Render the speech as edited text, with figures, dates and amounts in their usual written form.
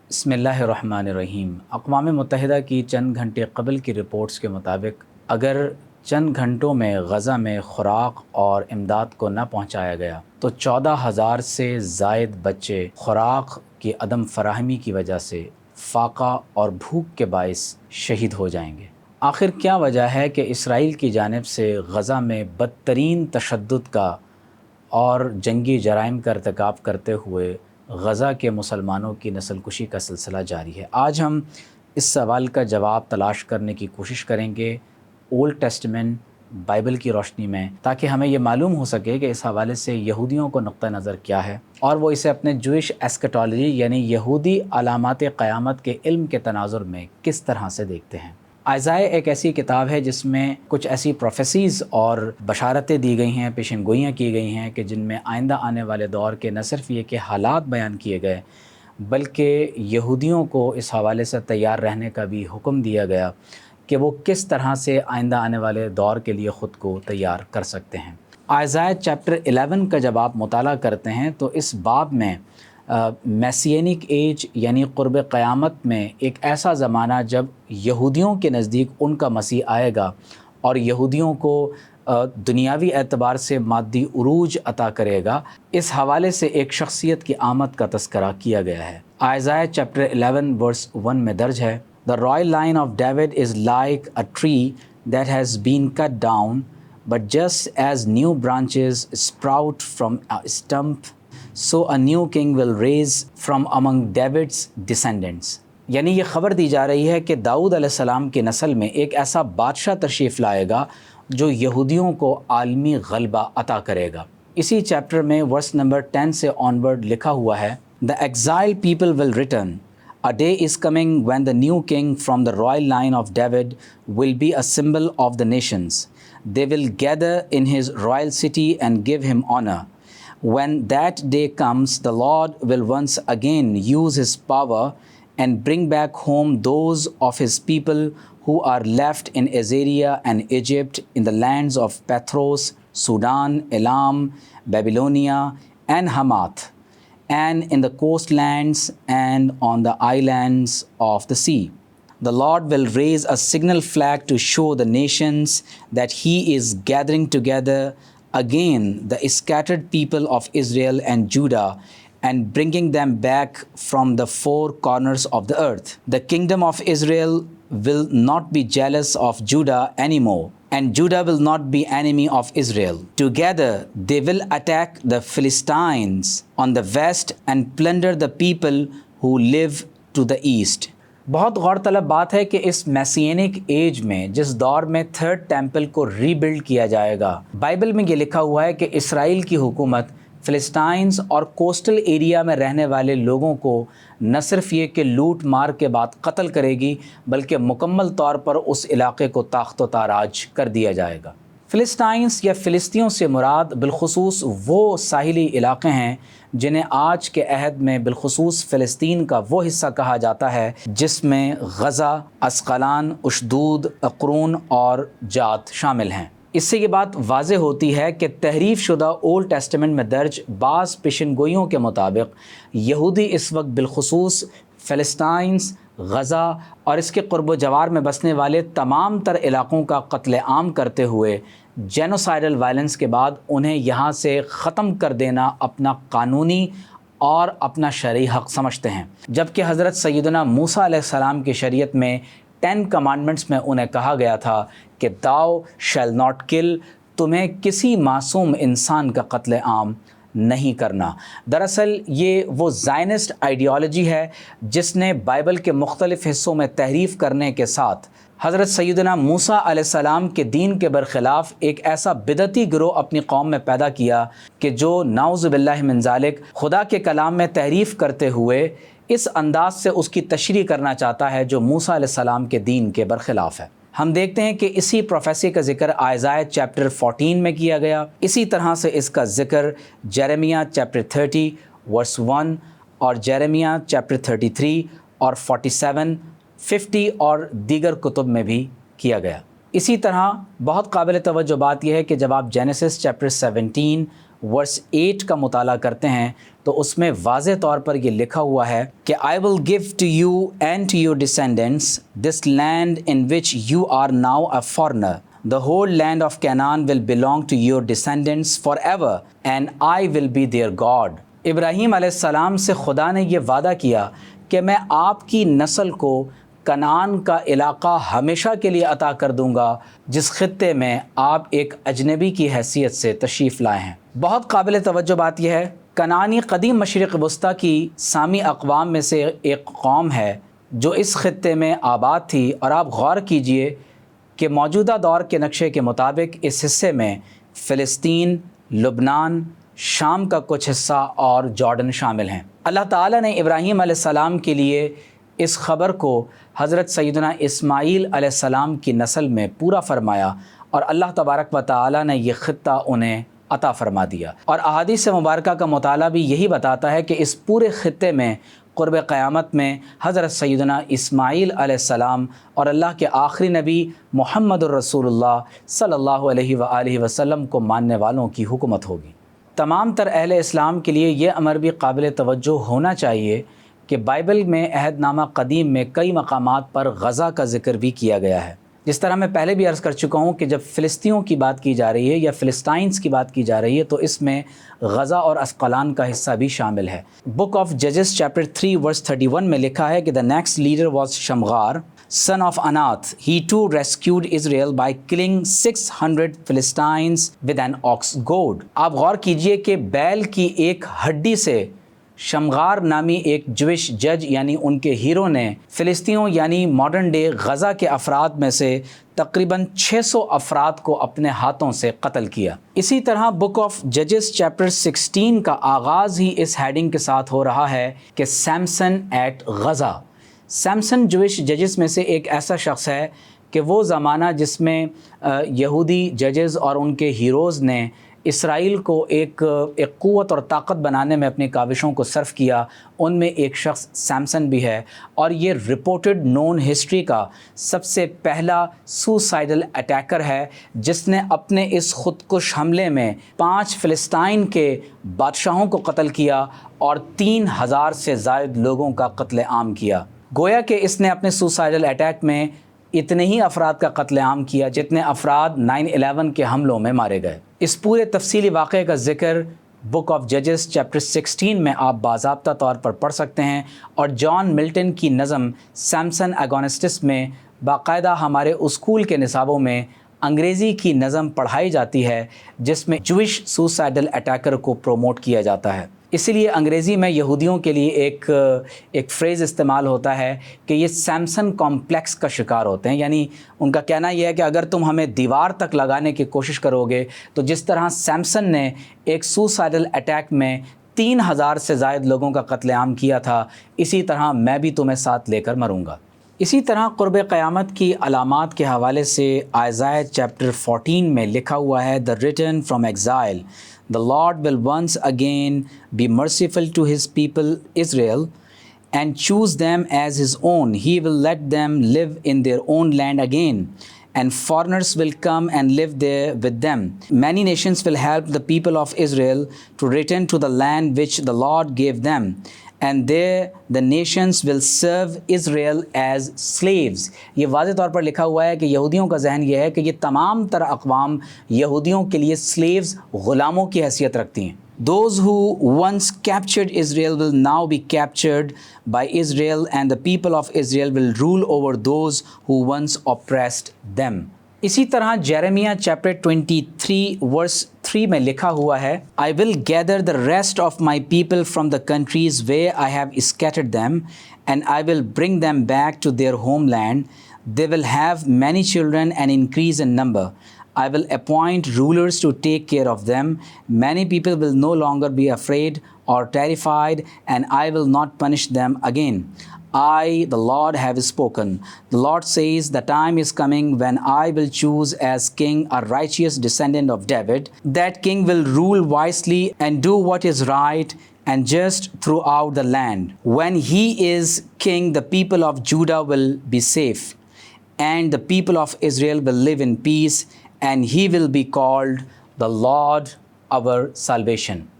بسم اللہ الرحمن الرحیم۔ اقوام متحدہ کی چند گھنٹے قبل کی رپورٹس کے مطابق اگر چند گھنٹوں میں غزہ میں خوراک اور امداد کو نہ پہنچایا گیا تو 14,000 سے زائد بچے خوراک کی عدم فراہمی کی وجہ سے فاقہ اور بھوک کے باعث شہید ہو جائیں گے۔ آخر کیا وجہ ہے کہ اسرائیل کی جانب سے غزہ میں بدترین تشدد کا اور جنگی جرائم کا ارتکاب کرتے ہوئے غزہ کے مسلمانوں کی نسل کشی کا سلسلہ جاری ہے؟ آج ہم اس سوال کا جواب تلاش کرنے کی کوشش کریں گے اولڈ ٹیسٹمنٹ بائبل کی روشنی میں، تاکہ ہمیں یہ معلوم ہو سکے کہ اس حوالے سے یہودیوں کو نقطہ نظر کیا ہے اور وہ اسے اپنے جوئش ایسکٹالوجی یعنی یہودی علامات قیامت کے علم کے تناظر میں کس طرح سے دیکھتے ہیں۔ ائزایہ ایک ایسی کتاب ہے جس میں کچھ ایسی پروفیسیز اور بشارتیں دی گئی ہیں، پیشن گوئیاں کی گئی ہیں کہ جن میں آئندہ آنے والے دور کے نہ صرف یہ کہ حالات بیان کیے گئے بلکہ یہودیوں کو اس حوالے سے تیار رہنے کا بھی حکم دیا گیا کہ وہ کس طرح سے آئندہ آنے والے دور کے لیے خود کو تیار کر سکتے ہیں۔ ائزایہ چیپٹر 11 کا جب آپ مطالعہ کرتے ہیں تو اس باب میں میسینک ایج یعنی قرب قیامت میں ایک ایسا زمانہ جب یہودیوں کے نزدیک ان کا مسیح آئے گا اور یہودیوں کو دنیاوی اعتبار سے مادی عروج عطا کرے گا، اس حوالے سے ایک شخصیت کی آمد کا تذکرہ کیا گیا ہے۔ ائزایہ چیپٹر 11 ورس 1 میں درج ہے، The royal line of David is like a tree that has been cut down, but just as new branches sprout from a stump, so a new king will raise from among David's descendants۔ یعنی یہ خبر دی جا رہی ہے کہ داؤد علیہ السلام کی نسل میں ایک ایسا بادشاہ تشریف لائے گا جو یہودیوں کو عالمی غلبہ عطا کرے گا۔ اسی چیپٹر میں ورس نمبر 10 سے آنورڈ لکھا ہوا ہے، The exiled people will return. A day is coming when the new king from the royal line of David will be a symbol of the nations. They will gather in his royal city and give him honor. When that day comes, the Lord will once again use his power and bring back home those of his people who are left in Assyria and Egypt, in the lands of Pathros, Sudan, Elam, Babylonia, and Hamath, and in the coastlands and on the islands of the sea. The Lord will raise a signal flag to show the nations that he is gathering together again the scattered people of Israel and Judah and bringing them back from the four corners of the earth. The kingdom of Israel will not be jealous of Judah anymore, and Judah will not be enemy of Israel. Together they will attack the Philistines on the west and plunder the people who live to the east۔ بہت غور طلب بات ہے کہ اس میسینک age میں جس دور میں تھرڈ ٹیمپل کو ری بلڈ کیا جائے گا، بائبل میں یہ لکھا ہوا ہے کہ اسرائیل کی حکومت فلسطائنز اور کوسٹل ایریا میں رہنے والے لوگوں کو نہ صرف یہ کہ لوٹ مار کے بعد قتل کرے گی بلکہ مکمل طور پر اس علاقے کو تاخت و تاراج کر دیا جائے گا۔ فلسطائنز یا فلسطینیوں سے مراد بالخصوص وہ ساحلی علاقے ہیں جنہیں آج کے عہد میں بالخصوص فلسطین کا وہ حصہ کہا جاتا ہے جس میں غزہ، اسقلان، اشدود، اقرون اور جات شامل ہیں۔ اس سے یہ بات واضح ہوتی ہے کہ تحریف شدہ اولڈ ٹیسٹمنٹ میں درج بعض پیشن گوئیوں کے مطابق یہودی اس وقت بالخصوص فلسطائنز، غزہ اور اس کے قرب و جوار میں بسنے والے تمام تر علاقوں کا قتل عام کرتے ہوئے جینوسائیڈل وائلنس کے بعد انہیں یہاں سے ختم کر دینا اپنا قانونی اور اپنا شرعی حق سمجھتے ہیں، جبکہ حضرت سیدنا موسیٰ علیہ السلام کی شریعت میں 10 کمانڈمنٹس میں انہیں کہا گیا تھا کہ thou shall not kill، تمہیں کسی معصوم انسان کا قتل عام نہیں کرنا۔ دراصل یہ وہ زائنسٹ آئیڈیالوجی ہے جس نے بائبل کے مختلف حصوں میں تحریف کرنے کے ساتھ حضرت سیدنا موسیٰ علیہ السلام کے دین کے برخلاف ایک ایسا بدعتی گروہ اپنی قوم میں پیدا کیا کہ جو نعوذ باللہ من ذالک خدا کے کلام میں تحریف کرتے ہوئے اس انداز سے اس کی تشریح کرنا چاہتا ہے جو موسیٰ علیہ السلام کے دین کے برخلاف ہے۔ ہم دیکھتے ہیں کہ اسی پروفیسی کا ذکر ائزایہ چیپٹر 14 میں کیا گیا، اسی طرح سے اس کا ذکر جیرمیہ چیپٹر 30 ورس 1 اور جیرمیہ چیپٹر 33 اور 47، 50 اور دیگر کتب میں بھی کیا گیا۔ اسی طرح بہت قابل توجہ بات یہ ہے کہ جب آپ جینیسس چیپٹر 17 ورس 8 کا مطالعہ کرتے ہیں تو اس میں واضح طور پر یہ لکھا ہوا ہے کہ I will give to you and to your descendants this land in which you are now a foreigner. The whole land of Canaan will belong to your descendants forever and I will be their God. ابراہیم علیہ السلام سے خدا نے یہ وعدہ کیا کہ میں آپ کی نسل کو کنعان کا علاقہ ہمیشہ کے لیے عطا کر دوں گا جس خطے میں آپ ایک اجنبی کی حیثیت سے تشریف لائے ہیں۔ بہت قابل توجہ بات یہ ہے، کنعانی قدیم مشرق وسطیٰ کی سامی اقوام میں سے ایک قوم ہے جو اس خطے میں آباد تھی، اور آپ غور کیجئے کہ موجودہ دور کے نقشے کے مطابق اس حصے میں فلسطین، لبنان، شام کا کچھ حصہ اور جارڈن شامل ہیں۔ اللہ تعالیٰ نے ابراہیم علیہ السلام کے لیے اس خبر کو حضرت سیدنا اسماعیل علیہ السلام کی نسل میں پورا فرمایا، اور اللہ تبارک و تعالیٰ نے یہ خطہ انہیں عطا فرما دیا۔ اور احادیث مبارکہ کا مطالعہ بھی یہی بتاتا ہے کہ اس پورے خطے میں قرب قیامت میں حضرت سیدنا اسماعیل علیہ السلام اور اللہ کے آخری نبی محمد الرسول اللہ صلی اللہ علیہ وآلہ وسلم کو ماننے والوں کی حکومت ہوگی۔ تمام تر اہل اسلام کے لیے یہ امر بھی قابل توجہ ہونا چاہیے کہ بائبل میں عہد نامہ قدیم میں کئی مقامات پر غزہ کا ذکر بھی کیا گیا ہے۔ جس طرح میں پہلے بھی عرض کر چکا ہوں کہ جب فلسطینیوں کی بات کی جا رہی ہے یا فلسطائنز کی بات کی جا رہی ہے تو اس میں غزہ اور اسقلان کا حصہ بھی شامل ہے۔ بک آف ججز چیپٹر 3 ورس 31 میں لکھا ہے کہ the next leader was Shamgar, son of Anath. He too rescued Israel by killing 600 Philistines with an ox goad. آپ غور کیجئے کہ بیل کی ایک ہڈی سے شمغار نامی ایک جوش جج یعنی ان کے ہیرو نے فلسطینیوں یعنی ماڈرن ڈے غزہ کے افراد میں سے تقریباً 600 افراد کو اپنے ہاتھوں سے قتل کیا۔ اسی طرح بک آف ججز چیپٹر 16 کا آغاز ہی اس ہیڈنگ کے ساتھ ہو رہا ہے کہ سیمسن ایٹ غزہ۔ سیمسن جوش ججز میں سے ایک ایسا شخص ہے کہ وہ زمانہ جس میں یہودی ججز اور ان کے ہیروز نے اسرائیل کو ایک قوت اور طاقت بنانے میں اپنی کاوشوں کو صرف کیا، ان میں ایک شخص سیمسن بھی ہے، اور یہ رپورٹڈ نون ہسٹری کا سب سے پہلا سوسائیڈل اٹیکر ہے جس نے اپنے اس خودکش حملے میں 5 فلسطین کے بادشاہوں کو قتل کیا اور 3000 سے زائد لوگوں کا قتل عام کیا۔ گویا کہ اس نے اپنے سوسائیڈل اٹیک میں اتنے ہی افراد کا قتل عام کیا جتنے افراد 9/11 کے حملوں میں مارے گئے۔ اس پورے تفصیلی واقعے کا ذکر بک آف ججز چیپٹر 16 میں آپ باضابطہ طور پر پڑھ سکتے ہیں، اور جان ملٹن کی نظم سیمسن اگونسٹس میں باقاعدہ ہمارے اسکول کے نصابوں میں انگریزی کی نظم پڑھائی جاتی ہے جس میں جوش سوسائیڈل اٹیکر کو پروموٹ کیا جاتا ہے۔ اسی لیے انگریزی میں یہودیوں کے لیے ایک فریز استعمال ہوتا ہے کہ یہ سیمسن کمپلیکس کا شکار ہوتے ہیں، یعنی ان کا کہنا یہ ہے کہ اگر تم ہمیں دیوار تک لگانے کی کوشش کرو گے تو جس طرح سیمسن نے ایک سوسائیڈل اٹیک میں 3000 سے زائد لوگوں کا قتل عام کیا تھا، اسی طرح میں بھی تمہیں ساتھ لے کر مروں گا۔ اسی طرح قرب قیامت کی علامات کے حوالے سے آئزائیا چیپٹر 14 میں لکھا ہوا ہے The return from exile. The Lord will once again be merciful to his people Israel and choose them as his own. He will let them live in their own land again, and foreigners will come and live there with them. Many nations will help the people of Israel to return to the land which the Lord gave them. And there the nations will serve Israel as slaves. یہ واضح طور پر لکھا ہوا ہے کہ یہودیوں کا ذہن یہ ہے کہ یہ تمام تر اقوام یہودیوں کے لیے slaves غلاموں کی حیثیت رکھتی ہیں۔ Those who once captured Israel will now be captured by Israel, and the people of Israel will rule over those who once oppressed them. اسی طرح جیرمیہ چیپٹر 23 ورس 3 میں لکھا ہوا ہے I will gather the rest of my people from the countries where I have scattered them, and I will bring them back to their homeland. They will have many children and increase in number. I will appoint rulers to take care of them. Many people will no longer be afraid or terrified, and I will not punish them again. I, the Lord, have spoken. The Lord says, the time is coming when I will choose as king a righteous descendant of David. That king will rule wisely and do what is right and just throughout the land. When he is king, the people of Judah will be safe, and the people of Israel will live in peace, and he will be called the Lord our salvation.